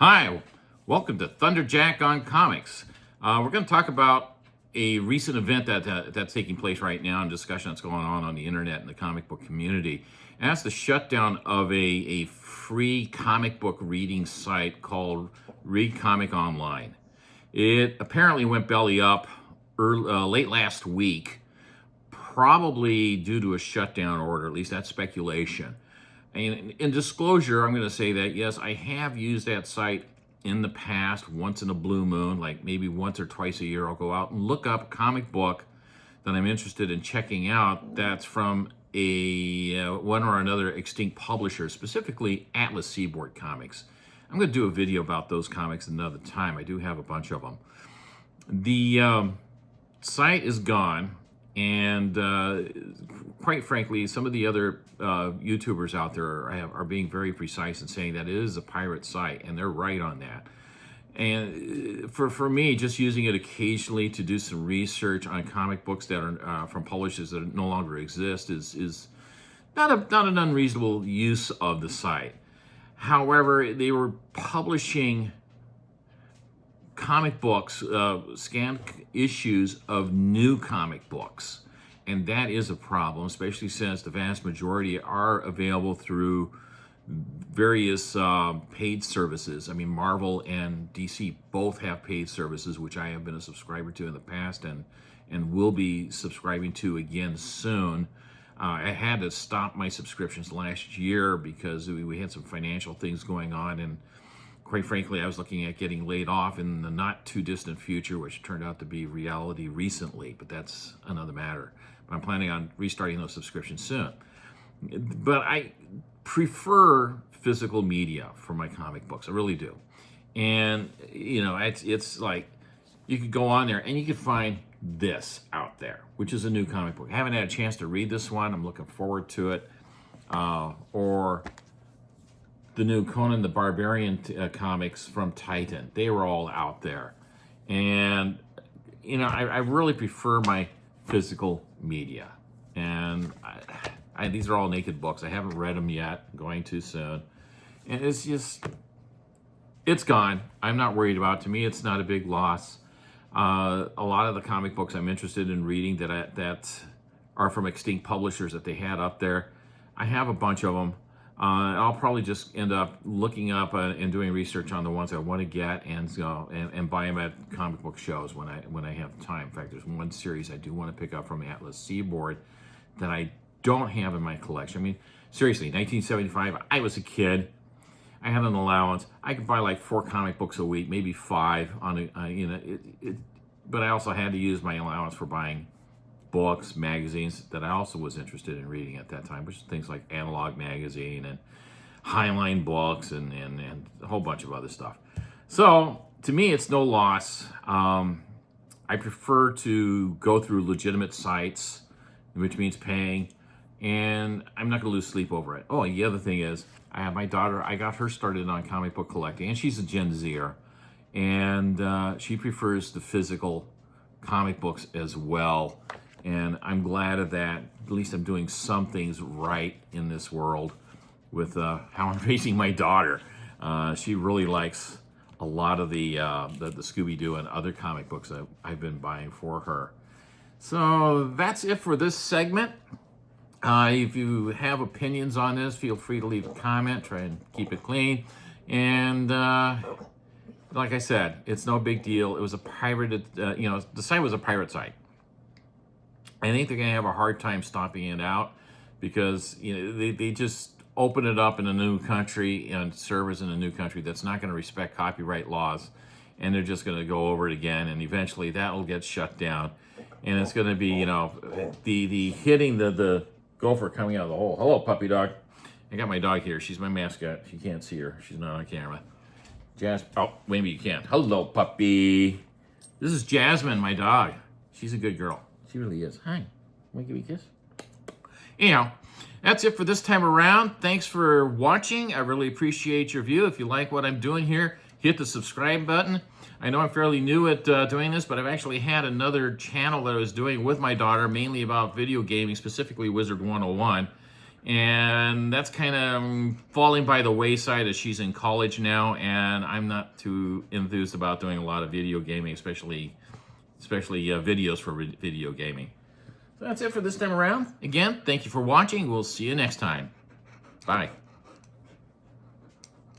Hi, welcome to Thunderjack on Comics. We're going to talk about a recent event that's taking place right now and discussion that's going on the internet and the comic book community. And that's the shutdown of a free comic book reading site called Read Comic Online. It apparently went belly up late last week, probably due to a shutdown order, at least that's speculation. And in disclosure, I'm going to say that, yes, I have used that site in the past, once in a blue moon, like maybe once or twice a year. I'll go out and look up a comic book that I'm interested in checking out that's from one or another extinct publisher, specifically Atlas Seaboard Comics. I'm going to do a video about those comics another time. I do have a bunch of them. The site is gone. And quite frankly, some of the other YouTubers out there are being very precise in saying that it is a pirate site, and they're right on that. And for me, just using it occasionally to do some research on comic books that are from publishers that no longer exist is not an unreasonable use of the site. However, they were publishing comic books, scanned issues of new comic books. And that is a problem, especially since the vast majority are available through various paid services. I mean, Marvel and DC both have paid services, which I have been a subscriber to in the past and will be subscribing to again soon. I had to stop my subscriptions last year because we had some financial things going on, and quite frankly, I was looking at getting laid off in the not too distant future, which turned out to be reality recently, but that's another matter. But I'm planning on restarting those subscriptions soon. But I prefer physical media for my comic books. I really do. And, it's like you could go on there and you could find this out there, which is a new comic book. I haven't had a chance to read this one. I'm looking forward to it. Or the new Conan the Barbarian comics from Titan. They were all out there. And, I really prefer my physical media. And these are all naked books. I haven't read them yet. I'm going to soon. And it's gone. I'm not worried about it. To me, it's not a big loss. A lot of the comic books I'm interested in reading that are from extinct publishers that they had up there, I have a bunch of them. I'll probably just end up looking up and doing research on the ones I want to get and buy them at comic book shows when I have time. In fact, there's one series I do want to pick up from Atlas Seaboard that I don't have in my collection. I mean, seriously, 1975, I was a kid. I had an allowance. I could buy like 4 comic books a week, maybe 5 but I also had to use my allowance for buying books, magazines that I also was interested in reading at that time, which is things like Analog Magazine and Highline Books and a whole bunch of other stuff. So to me, it's no loss. I prefer to go through legitimate sites, which means paying, and I'm not going to lose sleep over it. Oh, and the other thing is, I have my daughter. I got her started on comic book collecting, and she's a Gen Zer, and she prefers the physical comic books as well. And I'm glad of that. At least I'm doing some things right in this world with how I'm raising my daughter. She really likes a lot of the Scooby-Doo and other comic books that I've been buying for her. So that's it for this segment. If you have opinions on this, feel free to leave a comment. Try and keep it clean. And like I said, it's no big deal. It was a pirated, the site was a pirate site. I think they're going to have a hard time stomping it out because they just open it up in a new country and servers in a new country that's not going to respect copyright laws, and they're just going to go over it again, and eventually that will get shut down, and it's going to be the hitting the gopher coming out of the hole. Hello, puppy dog. I got my dog here. She's my mascot. You can't see her. She's not on camera. Oh, maybe you can't. Hello, puppy. This is Jasmine, my dog. She's a good girl. She really is. Hi. Want to give you a kiss? Anyhow, that's it for this time around. Thanks for watching. I really appreciate your view. If you like what I'm doing here, hit the subscribe button. I know I'm fairly new at doing this, but I've actually had another channel that I was doing with my daughter, mainly about video gaming, specifically Wizard 101. And that's kind of falling by the wayside as she's in college now, and I'm not too enthused about doing a lot of video gaming, especially videos for video gaming. So that's it for this time around. Again, thank you for watching. We'll see you next time. Bye.